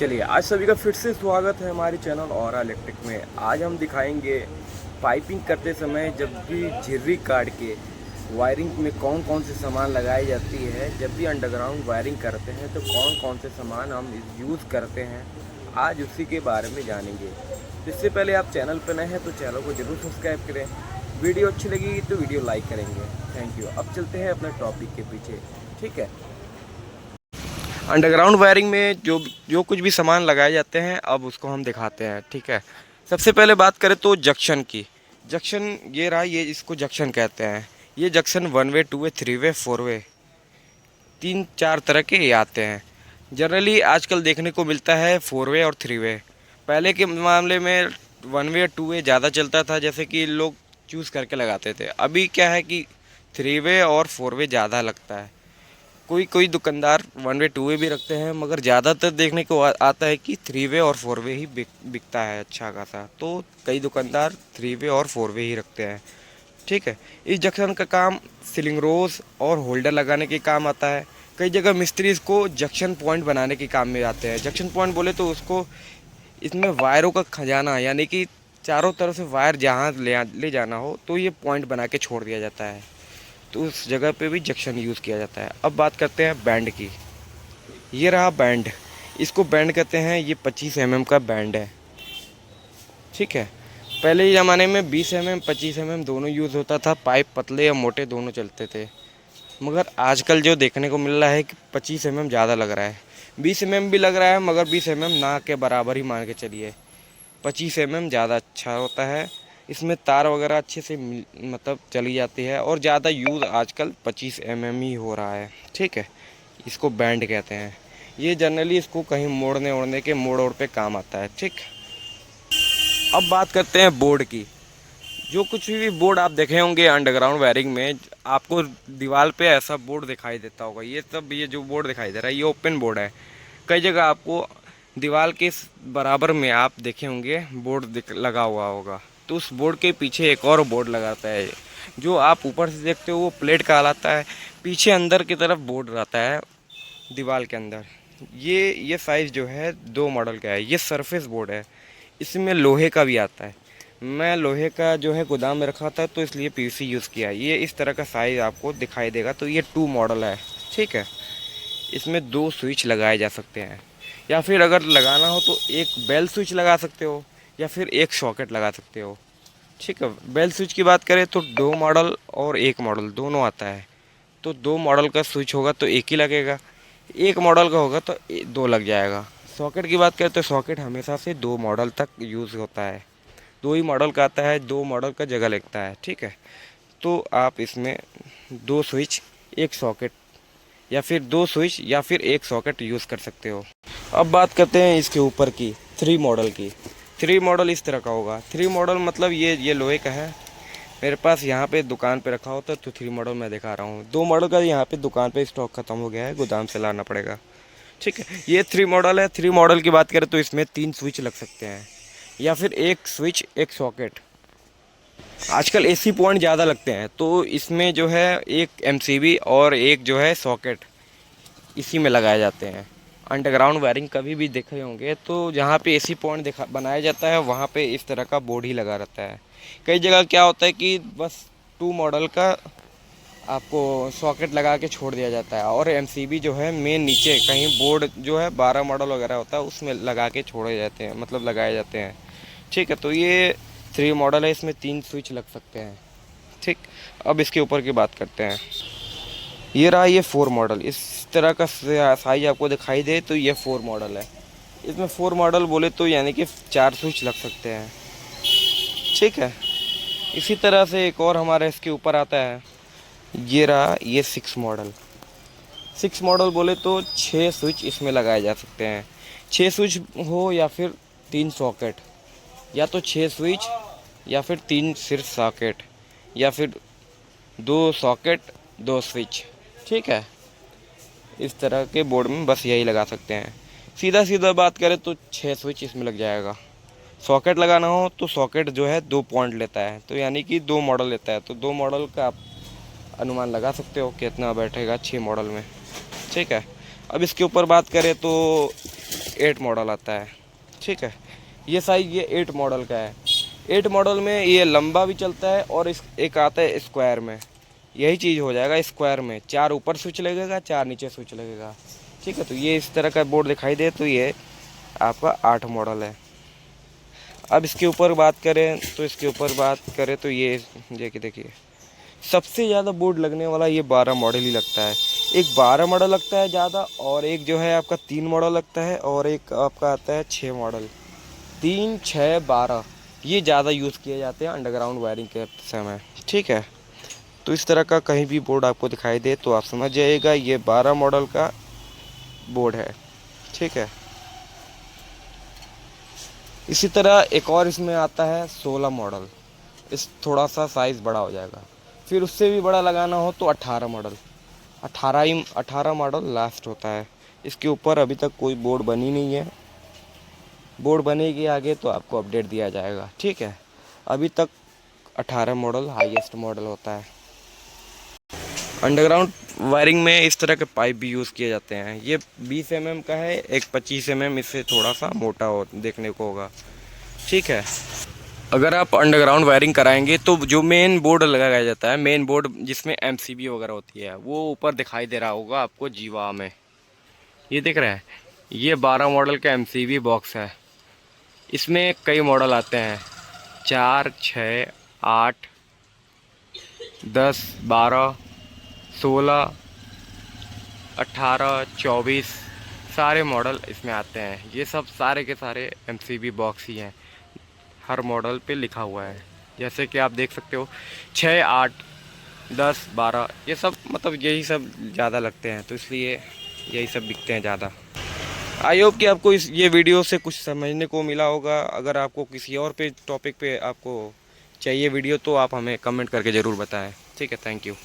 चलिए आज सभी का फिर से स्वागत है हमारे चैनल और इलेक्ट्रिक में। आज हम दिखाएंगे पाइपिंग करते समय जब भी झिर्री काट के वायरिंग में कौन कौन से सामान लगाई जाती है। जब भी अंडरग्राउंड वायरिंग करते हैं तो कौन कौन से सामान हम यूज़ करते हैं, आज उसी के बारे में जानेंगे। इससे पहले आप चैनल पर नए हैं तो चैनल को ज़रूर सब्सक्राइब करें। वीडियो अच्छी लगी तो वीडियो लाइक करेंगे। Thank you. अब चलते हैं अपने टॉपिक के पीछे। ठीक है, अंडरग्राउंड वायरिंग में जो कुछ भी सामान लगाए जाते हैं अब उसको हम दिखाते हैं। ठीक है, सबसे पहले बात करें तो जंक्शन की। जंक्शन ये रहा, ये इसको जंक्शन कहते हैं। ये जंक्शन 1 वे 2 वे 3 वे 4 वे 3-4 तरह के ये आते हैं। जनरली आजकल देखने को मिलता है 4 वे और 3 वे। पहले के मामले में 1 वे 2 वे ज़्यादा चलता था, जैसे कि लोग चूज़ करके लगाते थे। अभी क्या है कि 3 वे और 4 वे ज़्यादा लगता है। कोई कोई दुकानदार 1 वे 2 वे भी रखते हैं, मगर ज़्यादातर देखने को आता है कि 3 वे और 4 वे ही बिकता है अच्छा खासा। तो कई दुकानदार 3 वे और 4 वे ही रखते हैं। ठीक है, इस जंक्शन का काम सीलिंग रोज और होल्डर लगाने के काम आता है। कई जगह मिस्त्री इसको जंक्शन पॉइंट बनाने के काम में आते हैं। जंक्शन पॉइंट बोले तो उसको इसमें वायरों का खजाना, यानी कि चारों तरफ से वायर जहाँ ले जाना हो तो ये पॉइंट बना के छोड़ दिया जाता है, तो उस जगह पे भी जंक्शन यूज़ किया जाता है। अब बात करते हैं बैंड की। ये रहा बैंड, इसको बैंड कहते हैं। ये 25 mm का बैंड है। ठीक है, पहले के ज़माने में 20 mm 25 mm दोनों यूज़ होता था। पाइप पतले या मोटे दोनों चलते थे, मगर आजकल जो देखने को मिल रहा है कि 25 mm ज़्यादा लग रहा है। 20 mm भी लग रहा है, मगर 20 mm ना के बराबर ही मान के चलिए। 25 mm ज़्यादा अच्छा होता है। इसमें तार वगैरह अच्छे से मतलब चली जाती है, और ज़्यादा यूज़ आजकल 25 mm ही हो रहा है। ठीक है, इसको बैंड कहते हैं। ये जनरली इसको कहीं मोड़ने ओड़ने के मोड़ पे काम आता है। ठीक, अब बात करते हैं बोर्ड की। जो कुछ भी बोर्ड आप देखे होंगे अंडरग्राउंड वायरिंग में, आपको दीवार पे ऐसा बोर्ड दिखाई देता होगा। ये जो बोर्ड दिखाई दे रहा है ये ओपन बोर्ड है। कई जगह आपको दीवार के बराबर में आप देखे होंगे बोर्ड लगा हुआ होगा, तो उस बोर्ड के पीछे एक और बोर्ड लगाता है। जो आप ऊपर से देखते हो वो प्लेट कहलाता है। पीछे अंदर की तरफ बोर्ड रहता है दीवार के अंदर। ये साइज़ जो है 2 मॉडल का है। ये सरफेस बोर्ड है, इसमें लोहे का भी आता है। मैं लोहे का जो है गोदाम में रखा था, तो इसलिए पीवीसी यूज़ किया। ये इस तरह का साइज़ आपको दिखाई देगा। तो ये 2 मॉडल है। ठीक है, इसमें 2 स्विच लगाए जा सकते हैं, या फिर अगर लगाना हो तो एक बेल स्विच लगा सकते हो, या फिर एक सॉकेट लगा सकते हो। ठीक है, बेल स्विच की बात करें तो 2 मॉडल और 1 मॉडल दोनों आता है। तो 2 मॉडल का स्विच होगा तो एक ही लगेगा, 1 मॉडल का होगा तो 2 लग जाएगा। सॉकेट की बात करें तो सॉकेट हमेशा से 2 मॉडल तक यूज़ होता है। 2 ही मॉडल का आता है, 2 मॉडल का जगह लगता है। ठीक है, तो आप इसमें 2 स्विच 1 सॉकेट, या फिर 2 स्विच या फिर 1 सॉकेट यूज़ कर सकते हो। अब बात करते हैं इसके ऊपर की 3 मॉडल की। 3 मॉडल इस तरह का होगा। 3 मॉडल मतलब ये लोहे का है। मेरे पास यहाँ पे दुकान पे रखा होता तो 3 मॉडल मैं दिखा रहा हूँ। 2 मॉडल का यहाँ पे दुकान पे स्टॉक ख़त्म हो गया है, गोदाम से लाना पड़ेगा। ठीक है, ये 3 मॉडल है। 3 मॉडल की बात करें तो इसमें 3 स्विच लग सकते हैं, या फिर 1 स्विच 1 सॉकेट। आजकल एसी पॉइंट ज़्यादा लगते हैं, तो इसमें जो है एक एमसीबी और एक जो है सॉकेट इसी में लगाए जाते हैं। अंडरग्राउंड वायरिंग कभी भी देखे होंगे तो जहाँ पे एसी पॉइंट बनाया जाता है वहाँ पे इस तरह का बोर्ड ही लगा रहता है। कई जगह क्या होता है कि बस 2 मॉडल का आपको सॉकेट लगा के छोड़ दिया जाता है, और एमसीबी जो है मेन नीचे कहीं बोर्ड जो है 12 मॉडल वगैरह होता है उसमें लगा के छोड़े जाते हैं, मतलब लगाए जाते हैं। ठीक है, तो ये 3 मॉडल है, इसमें 3 स्विच लग सकते हैं। ठीक, अब इसके ऊपर की बात करते हैं। ये रहा ये 4 मॉडल। इस तरह का साइज आपको दिखाई दे तो ये 4 मॉडल है। इसमें 4 मॉडल बोले तो यानी कि 4 स्विच लग सकते हैं। ठीक है, इसी तरह से एक और हमारा इसके ऊपर आता है। ये रहा ये 6 मॉडल। 6 मॉडल बोले तो 6 स्विच इसमें लगाए जा सकते हैं। 6 स्विच हो या फिर 3 सॉकेट, या तो 6 स्विच या फिर 3 सिर्फ सॉकेट, या फिर 2 सॉकेट 2 स्विच। ठीक है, इस तरह के बोर्ड में बस यही लगा सकते हैं। सीधा सीधा बात करें तो 6 स्विच इसमें लग जाएगा। सॉकेट लगाना हो तो सॉकेट जो है 2 पॉइंट लेता है, तो यानी कि 2 मॉडल लेता है। तो 2 मॉडल का आप अनुमान लगा सकते हो कितना बैठेगा 6 मॉडल में। ठीक है, अब इसके ऊपर बात करें तो 8 मॉडल आता है, ठीक है। ये साइज ये 8 मॉडल का है। 8 मॉडल में ये लंबा भी चलता है और इस एक आता है स्क्वायर में, यही चीज़ हो जाएगा स्क्वायर में, 4 ऊपर स्विच लगेगा, 4 नीचे स्विच लगेगा, ठीक है। तो ये इस तरह का बोर्ड दिखाई दे तो ये आपका 8 मॉडल है। अब इसके ऊपर बात करें तो ये देखिए सबसे ज़्यादा बोर्ड लगने वाला ये 12 मॉडल ही लगता है। एक 12 मॉडल लगता है ज़्यादा, और एक जो है आपका 3 मॉडल लगता है, और एक आपका आता है 6 मॉडल। 3, 6, 12 ये ज़्यादा यूज़ किए जाते हैं अंडरग्राउंड वायरिंग के समय, ठीक है। तो इस तरह का कहीं भी बोर्ड आपको दिखाई दे तो आप समझ जाइएगा ये 12 मॉडल का बोर्ड है, ठीक है। इसी तरह एक और इसमें आता है 16 मॉडल, इस थोड़ा सा साइज़ बड़ा हो जाएगा। फिर उससे भी बड़ा लगाना हो तो 18 मॉडल, 18 मॉडल लास्ट होता है। इसके ऊपर अभी तक कोई बोर्ड बनी नहीं है, बोर्ड बनेगी आगे तो आपको अपडेट दिया जाएगा, ठीक है। अभी तक 18 मॉडल हाईएस्ट मॉडल होता है। अंडरग्राउंड वायरिंग में इस तरह के पाइप भी यूज़ किए जाते हैं। ये 20 mm का है, एक 25 mm इससे थोड़ा सा मोटा हो देखने को होगा, ठीक है। अगर आप अंडरग्राउंड वायरिंग कराएंगे तो जो मेन बोर्ड लगाया जाता है, मेन बोर्ड जिसमें MCB वगैरह होती है, वो ऊपर दिखाई दे रहा होगा आपको जीवा में, ये दिख रहा है। ये 12 मॉडल का MCB बॉक्स है। इसमें कई मॉडल आते हैं, 4, 6, 8, 10, 12, 16, 18, 24 सारे मॉडल इसमें आते हैं। ये सब सारे के सारे MCB बॉक्स ही हैं, हर मॉडल पे लिखा हुआ है। जैसे कि आप देख सकते हो 6, 8, 10, 12 ये सब मतलब यही सब ज़्यादा लगते हैं, तो इसलिए यही सब बिकते हैं ज़्यादा। आई होप कि आपको इस ये वीडियो से कुछ समझने को मिला होगा। अगर आपको किसी और पे टॉपिक पे आपको चाहिए वीडियो तो आप हमें कमेंट करके ज़रूर बताएं, ठीक है। Thank you.